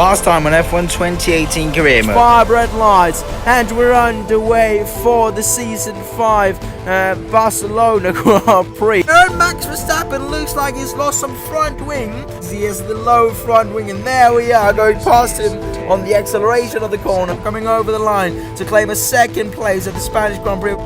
last time on F1 2018 career mode. 5 red lights, and we're underway for the Season 5 Barcelona Grand Prix. And Max Verstappen looks like he's lost some front wing. He has the low front wing, and there we are, going past him on the acceleration of the corner, coming over the line to claim a second place at the Spanish Grand Prix.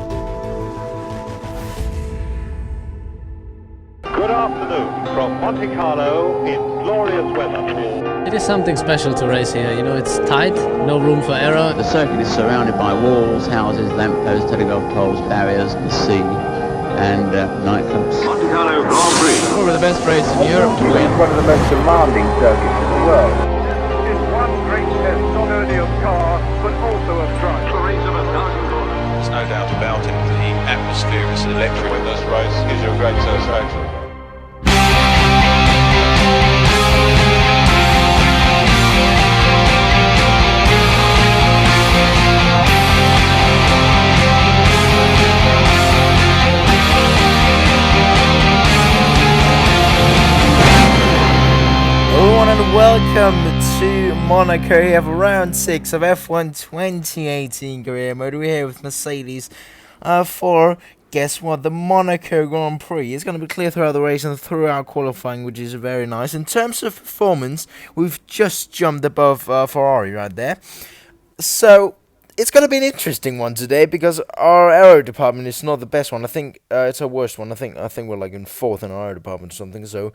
Good afternoon from Monte Carlo in glorious weather. It is something special to race here, you know, it's tight, no room for error. The circuit is surrounded by walls, houses, lampposts, telegraph poles, barriers, the sea, and nightclubs. Monte Carlo Grand Prix. Probably the best race in Europe to win. One of the most demanding circuits in the world. This is one great test not only of car, but also of drive. For a race of 1,000 corners. There's no doubt about it, the atmosphere is electric. Win this race gives you a great satisfaction. Welcome to Monaco. We have round 6 of F1 2018 career mode. We're here with Mercedes for, guess what, the Monaco Grand Prix. It's going to be clear throughout the race and throughout qualifying, which is very nice. In terms of performance, we've just jumped above Ferrari right there. So it's going to be an interesting one today because our aero department is not the best one. I think it's our worst one. I think we're like in 4th in our aero department or something. So,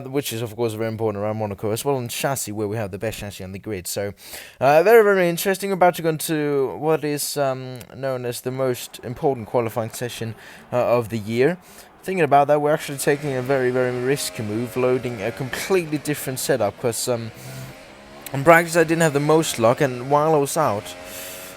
which is of course very important around Monaco as well. And chassis, where we have the best chassis on the grid. So, very very interesting. We're about to go into what is known as the most important qualifying session of the year. Thinking about that, we're actually taking a very very risky move, loading a completely different setup because in practice I didn't have the most luck, and while I was out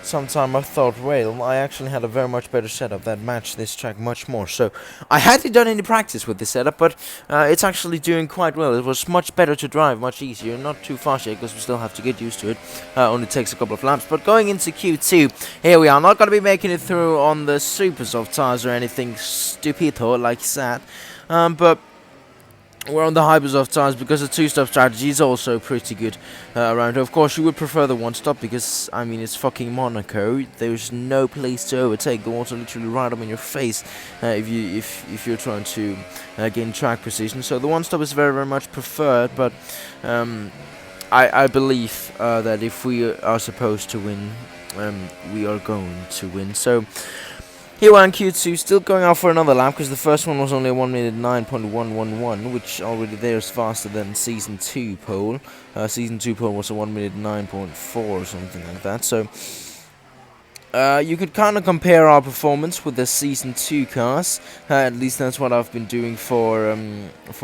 sometime I thought, well, I actually had a very much better setup that matched this track much more. So I hadn't done any practice with this setup, but it's actually doing quite well. It was much better to drive, much easier, not too fast yet because we still have to get used to it. Only takes a couple of laps. But going into Q2, here we are. Not going to be making it through on the super soft tires or anything stupido like that, but we're on the hyper-soft tires because the two-stop strategy is also pretty good around here. Of course, you would prefer the one-stop because, I mean, it's fucking Monaco. There's no place to overtake. The water literally right up in your face if you're trying to gain track position. So the one-stop is very, very much preferred, but I believe that if we are supposed to win, we are going to win. So here we're on Q2, still going out for another lap because the first one was only a 1 minute 9.111, which already there is faster than Season 2 pole. Season 2 pole was a 1 minute 9.4 or something like that. So you could kind of compare our performance with the Season 2 cars. At least that's what I've been doing for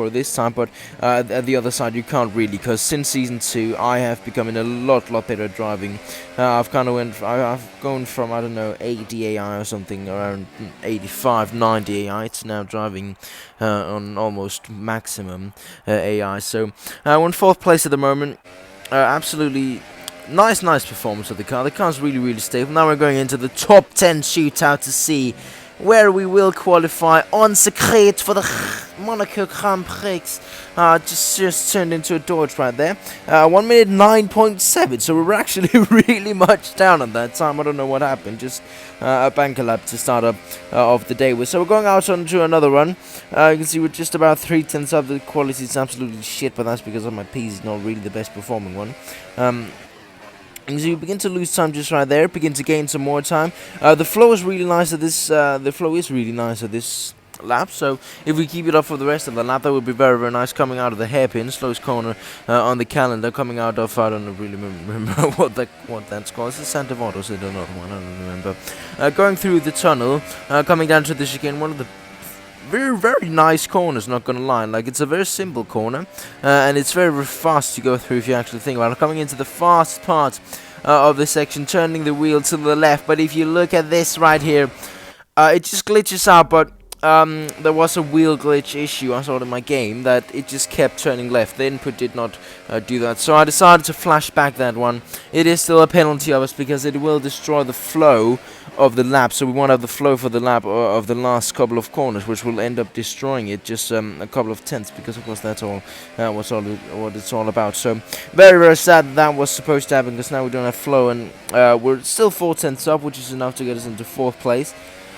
this time. But at the other side, you can't really, because since Season 2, I have become a lot better at driving. I've gone from, I don't know, 80 AI or something, around 85, 90 AI, to now driving on almost maximum AI. So we're in 4th place at the moment. Absolutely nice performance of the car. The car's really stable. Now we're going into the top 10 shootout to see where we will qualify on secret for the Monaco Grand Prix. Just turned into a Dodge right there. 1 minute 9.7. So we were actually really much down on that time. I don't know what happened. Just a banker lap to start up of the day with. So we're going out onto another run. You can see we're just about 3/10 up. The quality is absolutely shit, but that's because my PC is not really the best performing one. As you begin to lose time just right there, begin to gain some more time. The flow is really nice at this. The flow is really nice at this lap. So if we keep it up for the rest of the lap, that would be very very nice. Coming out of the hairpin, slowest corner on the calendar. Coming out of, I don't really remember what that's called. It's the Santa Moto, so I don't know. I don't remember. Going through the tunnel, coming down to the chicane, one of the very nice corners, not gonna lie. Like, it's a very simple corner, and it's very fast to go through if you actually think about it. Coming into the fast part of the section, turning the wheel to the left, but if you look at this right here, it just glitches out. But there was a wheel glitch issue I saw in my game that it just kept turning left. The input did not do that, so I decided to flash back that one. It is still a penalty of us because it will destroy the flow of the lap, so we won't have the flow for the lap of the last couple of corners, which will end up destroying it just a couple of tenths, because of course that's all what it's all about. So very, very sad that was supposed to happen, because now we don't have flow, and we're still 4 tenths up, which is enough to get us into 4th place.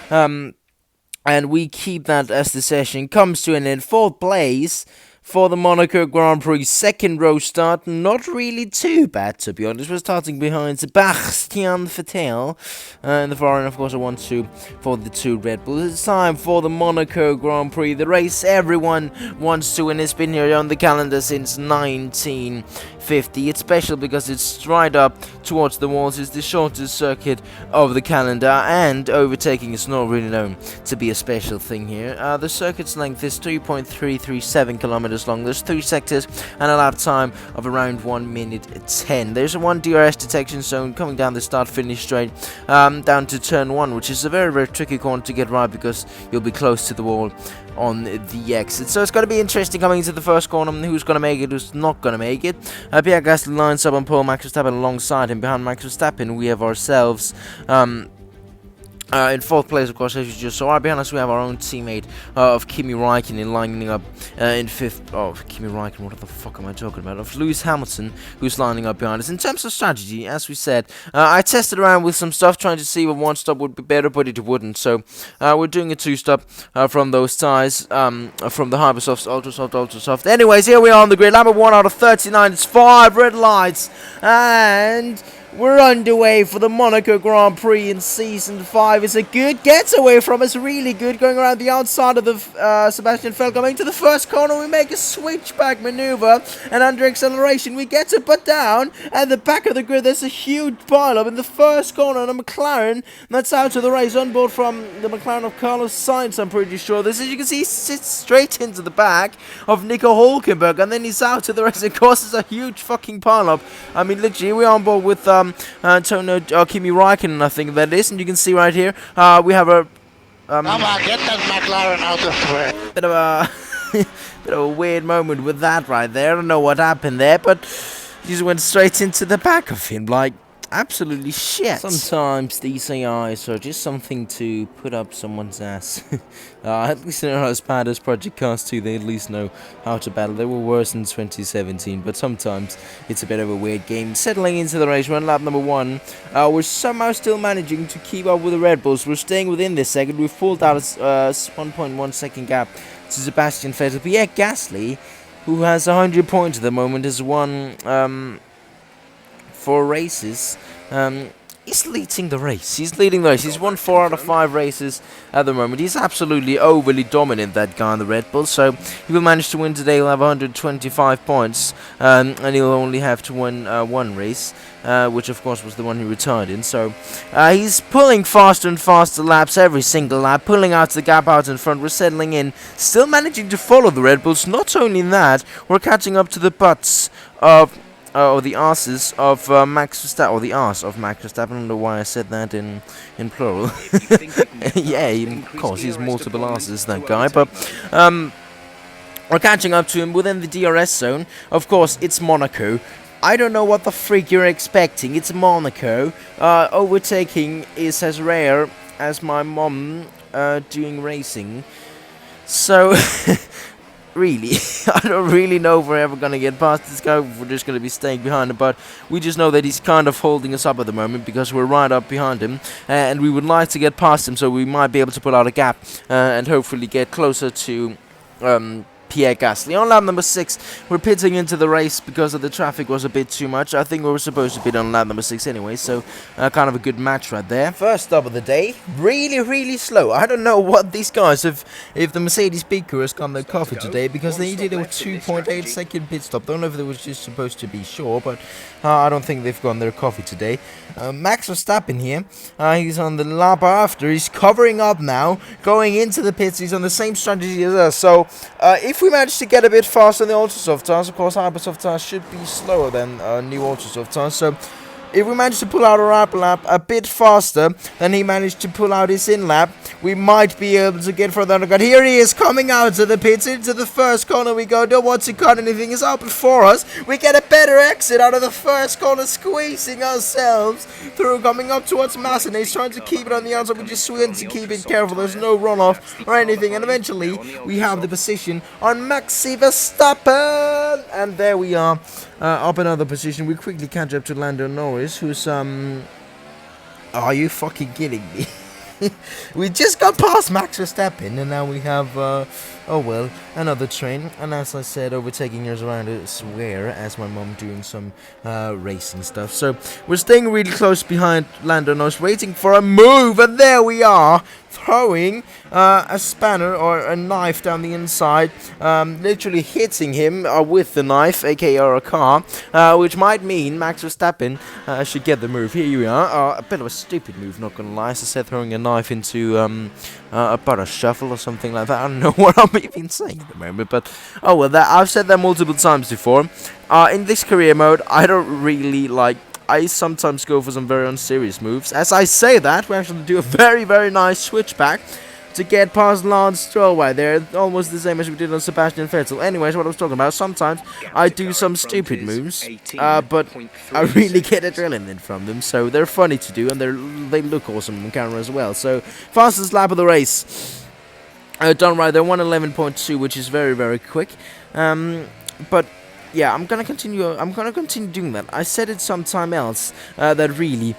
And we keep that as the session comes to an end. 4th place for the Monaco Grand Prix, 2nd row start, not really too bad, to be honest. We're starting behind Sebastian Vettel in the Ferrari, and of course I want to for the 2 Red Bulls. It's time for the Monaco Grand Prix, the race everyone wants to, and it's been here on the calendar since 1950. It's special because it's right up towards the walls. It's the shortest circuit of the calendar, and overtaking is not really known to be a special thing here. The circuit's length is 3.337 kilometers long. There's 3 sectors and a lap time of around 1 minute 10. There's a 1 DRS detection zone coming down the start-finish straight down to turn 1, which is a very, very tricky corner to get right, because you'll be close to the wall on the exit. So it's going to be interesting coming into the first corner, who's going to make it, who's not going to make it. Pierre Gasly lines up on pole, Max Verstappen alongside him. Behind Max Verstappen we have ourselves in 4th place, of course, as you just saw. Right behind us, we have our own teammate of Kimi Räikkönen lining up in 5th. Oh, Kimi Räikkönen, what the fuck am I talking about? Of Lewis Hamilton, who's lining up behind us. In terms of strategy, as we said, I tested around with some stuff, trying to see if 1-stop would be better, but it wouldn't. So we're doing a 2-stop from those tires, from the Hypersoft, Ultrasoft. Anyways, here we are on the grid. Lap 1 out of 39. It's 5 red lights, and we're underway for the Monaco Grand Prix in Season 5. It's a good getaway from us, really good, going around the outside of the Sebastian Vettel. Coming to the first corner, we make a switchback maneuver, and under acceleration, we get to put down at the back of the grid. There's a huge pile-up in the first corner, and a McLaren that's out of the race, on board from the McLaren of Carlos Sainz, I'm pretty sure. This, as you can see, sits straight into the back of Nico Hülkenberg, and then he's out of the race. Of course, it's a huge fucking pile-up. I mean, literally, we're on board with Kimi Räikkönen, I think that is, and you can see right here we have a Come on, get that McLaren out of the way. bit of a weird moment with that right there. I don't know what happened there, but he just went straight into the back of him, like absolutely shit. Sometimes these AIs are just something to put up someone's ass. At least they're not as bad as Project Cars 2. They at least know how to battle. They were worse in 2017, but sometimes it's a bit of a weird game. Settling into the race, we're on lap number 1. We're somehow still managing to keep up with the Red Bulls. We're staying within this second. We've pulled out a 1.1 second gap to Sebastian Vettel. Pierre Gasly, who has 100 points at the moment, has won 4 races. He's leading the race. He's won 4 out of 5 races at the moment. He's absolutely overly dominant, that guy in the Red Bull. So he will manage to win today. He'll have 125 points, and he'll only have to win 1 race, which of course was the one he retired in. So he's pulling faster and faster laps every single lap, pulling out the gap out in front. We're settling in, still managing to follow the Red Bulls. Not only that, we're catching up to the butts of or the asses of Max Verstappen, or the arse of Max Verstappen. I don't know why I said that in plural. Yeah, of course, he's multiple asses, that guy. But we're catching up to him within the DRS zone. Of course, it's Monaco. I don't know what the freak you're expecting. It's Monaco. Overtaking is as rare as my mom doing racing. So really, I don't really know if we're ever going to get past this guy, if we're just going to be staying behind him, but we just know that he's kind of holding us up at the moment, because we're right up behind him, and we would like to get past him, so we might be able to pull out a gap, and hopefully get closer to Pierre Gasly. On lap number 6, we're pitting into the race because of the traffic was a bit too much. I think we were supposed to pit on lap number 6 anyway, so kind of a good match right there. First stop of the day, really slow. I don't know what these guys have, if the Mercedes pit crew has got their coffee today, because they did a 2.8 second pit stop. Don't know if it was just supposed to be sure, but I don't think they've gotten their coffee today. Max Verstappen here, he's on the lap after. He's covering up now, going into the pits. He's on the same strategy as us, so if we manage to get a bit faster than the Ultrasoft tires, of course Hypersoft tires should be slower than new Ultrasoft tires, so if we manage to pull out our outer lap a bit faster than he managed to pull out his in lap, we might be able to get further undercut. Here he is coming out to the pits. Into the first corner we go. Don't want to cut anything. Is open for us. We get a better exit out of the first corner, squeezing ourselves through, coming up towards Masson. He's trying to keep it on the outside. We just want to keep it careful. There's no runoff or anything. And eventually we have the position on Maxi Verstappen. And there we are, up another position. We quickly catch up to Lando Norris, who's are you fucking kidding me? We just got past Max Verstappen, and now we have, oh well, another train. And as I said, overtaking us around a square, as my mom doing some racing stuff. So we're staying really close behind Lando Norris, waiting for a move, and there we are, throwing a spanner or a knife down the inside, literally hitting him with the knife, aka a car, which might mean Max Verstappen should get the move. Here we are, a bit of a stupid move, not gonna lie. As I said, throwing a knife into a butter shuffle or something like that. I don't know what I'm even saying at the moment, but oh well, I've said that multiple times before. In this career mode, I don't really like. I sometimes go for some very unserious moves. As I say that, we actually do a very, very nice switchback to get past Lance Stroll right there. Almost the same as we did on Sebastian Vettel. Anyways, what I was talking about, sometimes I do some stupid moves, but I really get adrenaline from them. So they're funny to do, and they look awesome on camera as well. So, fastest lap of the race. Done right there, 1:11.2, which is very, very quick. But yeah, I'm gonna continue doing that. I said it sometime else that really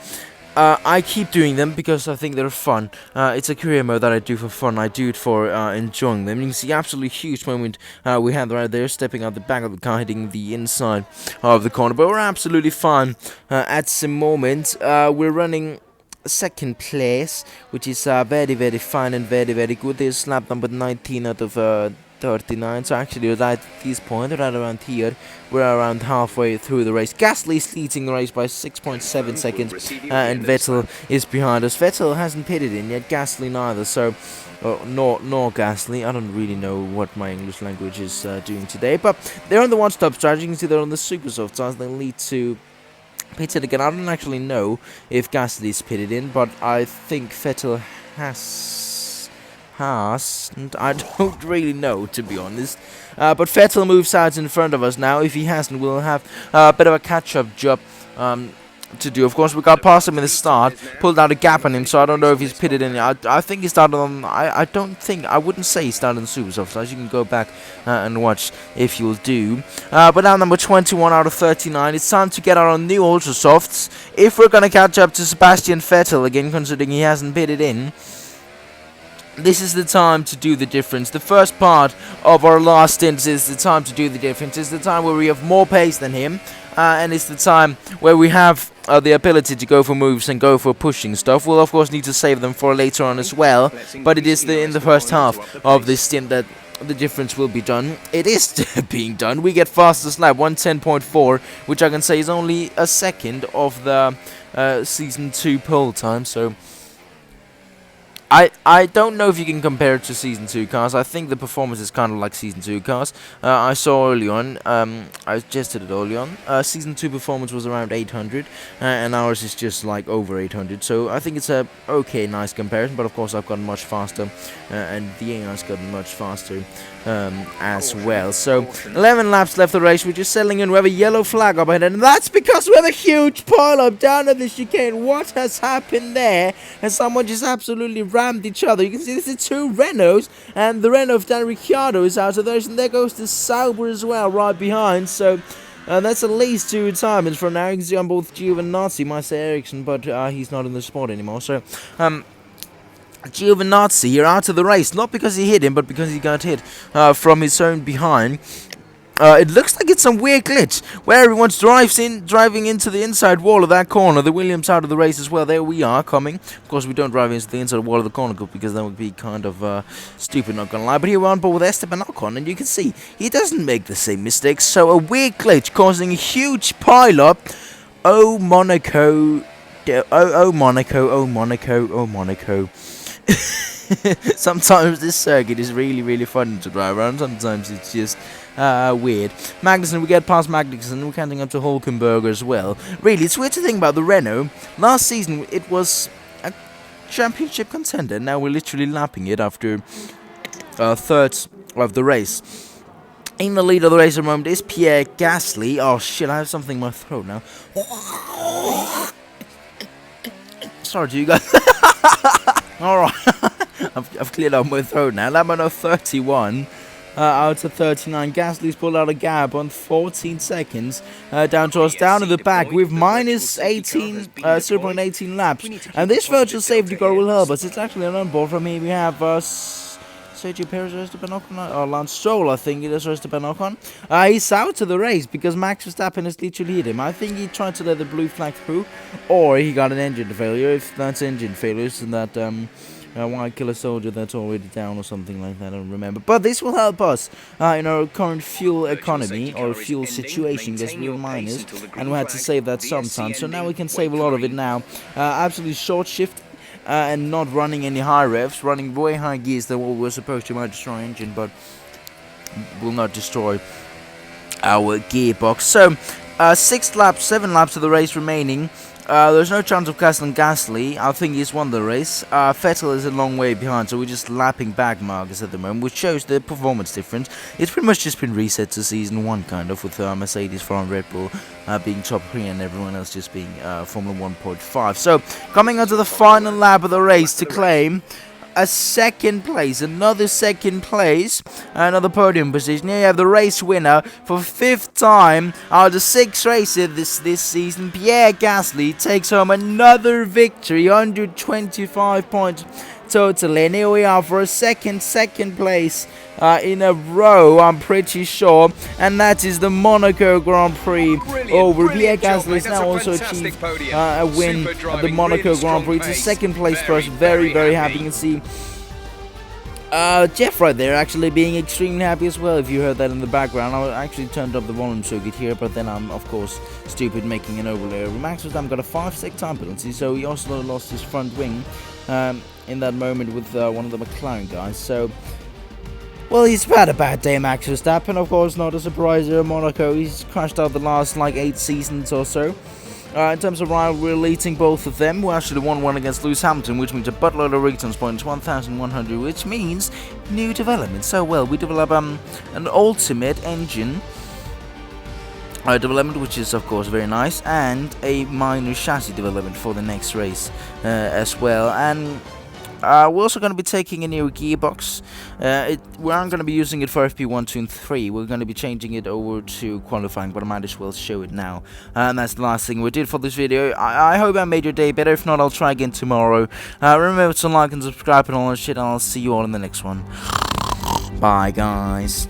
I keep doing them because I think they're fun. It's a career mode that I do for fun. I do it for enjoying them. You can see absolutely huge moment we had right there, stepping out the back of the car, hitting the inside of the corner. But we're absolutely fine at the moment. We're running second place, which is very, very fine and very, very good. There's lap number 19 out of 39, so actually right at this point, right around here, we're around halfway through the race. Gasly is leading the race by 6.7 seconds, and Vettel is behind us. Vettel hasn't pitted in yet, Gasly neither, so nor Gasly. I don't really know what my English language is doing today, but they're on the one-stop strategy. You can see they're on the super soft tires. They lead to pitted again. I don't actually know if Gasly is pitted in, but I think Vettel has. And I don't really know, to be honest. But Vettel moves out in front of us now. If he hasn't, we'll have a bit of a catch-up job to do. Of course, we got past him in the start, pulled out a gap on him, so I don't know if he's pitted in. I think he started on. I wouldn't say he started on super soft, so you can go back and watch if you'll do. But now number 21 out of 39. It's time to get our new ultra softs if we're gonna catch up to Sebastian Vettel again, considering he hasn't pitted in. This is the time to do the difference. The first part of our last stint is the time to do the difference. It's the time where we have more pace than him. And it's the time where we have the ability to go for moves and go for pushing stuff. We'll of course need to save them for later on as well. But it is in the first half of this stint that the difference will be done. It is being done. We get fastest lap, 1:10.4, which I can say is only a second of the Season 2 pole time. So I don't know if you can compare it to Season 2 cars. I think the performance is kind of like Season 2 cars. I saw early on, I tested it early on. Season 2 performance was around 800, and ours is just like over 800. So I think it's a okay, nice comparison. But of course, I've gotten much faster, and the AI's gotten much faster as well. So 11 laps left the race. We're just settling in. We have a yellow flag up ahead, and that's because we have a huge pile up down at the chicane. What has happened there? And someone just absolutely rammed each other. You can see this is two Renaults, and the Renault of Dan Ricciardo is out of the race, and there goes the Sauber as well right behind. So that's at least 2 retirements for now. You can see on both Giovinazzi, Meister Ericsson, but he's not in the sport anymore. So Giovinazzi here out of the race, not because he hit him, but because he got hit from his own behind. It looks like it's some weird glitch where everyone's driving into the inside wall of that corner. The Williams out of the race as well. There we are coming. Of course, we don't drive into the inside wall of the corner because that would be kind of stupid, not gonna lie. But here we're on board with Esteban Ocon, and you can see he doesn't make the same mistakes. So a weird glitch causing a huge pile-up. Oh, Monaco. Oh, Monaco. Oh, Monaco. Oh, Monaco. Sometimes this circuit is really, really fun to drive around. Sometimes it's just weird. Magnussen, we get past Magnussen. We're counting up to Hulkenberg as well. Really, it's weird to think about the Renault. Last season, it was a championship contender. Now we're literally lapping it after thirds of the race. In the lead of the race at the moment is Pierre Gasly. Oh shit, I have something in my throat now. Sorry to you guys. Alright, I've cleared out my throat now. Lap number 31 out of 39. Gasly's pulled out a gap on 14 seconds down to us, down in the back with minus 0.18 laps. And this virtual safety car will help us. It's actually an onboard from here. We have Sergio Perez, Esteban Ocon, or Lance Stroll, I think it is, Esteban Ocon. He's out of the race because Max Verstappen has literally hit him. I think he tried to let the blue flag through, or he got an engine failure. If that's engine failures, and that White Killer Soldier that's already down or something like that, I don't remember. But this will help us in our current fuel economy or fuel situation, because we're miners, and we had to save that sometime. So now we can save a lot of it now. Absolutely short shift. And not running any high revs, running way high gears than what we're supposed to. Might destroy engine, but will not destroy our gearbox. So, 7 laps of the race remaining. There's no chance of casting Gasly. I think he's won the race. Vettel is a long way behind, so we're just lapping back Marcus at the moment, which shows the performance difference. It's pretty much just been reset to season 1, kind of, with Mercedes, Ferrari, Red Bull being top 3 and everyone else just being Formula 1.5. So, coming on to the final lap of the race to claim a second place, another second place, another podium position. Here you have the race winner for 5th time out of 6 races this season. Pierre Gasly takes home another victory, 125 points total, and here we are for a second place in a row, I'm pretty sure, and that is the Monaco Grand Prix over. Pierre Gasly has now also achieved a win at the Monaco Grand Prix. It's a second place for us. Very, very happy. You can see Jeff right there actually being extremely happy as well, if you heard that in the background. I actually turned up the volume so you could hear, but then I'm of course stupid making an overlay over. Max Verstappen got a 5-sec time penalty, so he also lost his front wing in that moment with one of the McLaren guys. So, well, he's had a bad day, Max Verstappen. Of course, not a surprise here in Monaco. He's crashed out the last, 8 seasons or so. In terms of rivalry, leading both of them, we actually won one against Lewis Hamilton, which means a buttload of returns points, 1,100, which means new development. So, well, we develop an ultimate engine development, which is, of course, very nice, and a minor chassis development for the next race as well. And we're also going to be taking a new gearbox. We aren't going to be using it for FP1, 2, and 3. We're going to be changing it over to qualifying, but I might as well show it now. And that's the last thing we did for this video. I hope I made your day better. If not, I'll try again tomorrow. Remember to like and subscribe and all that shit, and I'll see you all in the next one. Bye, guys.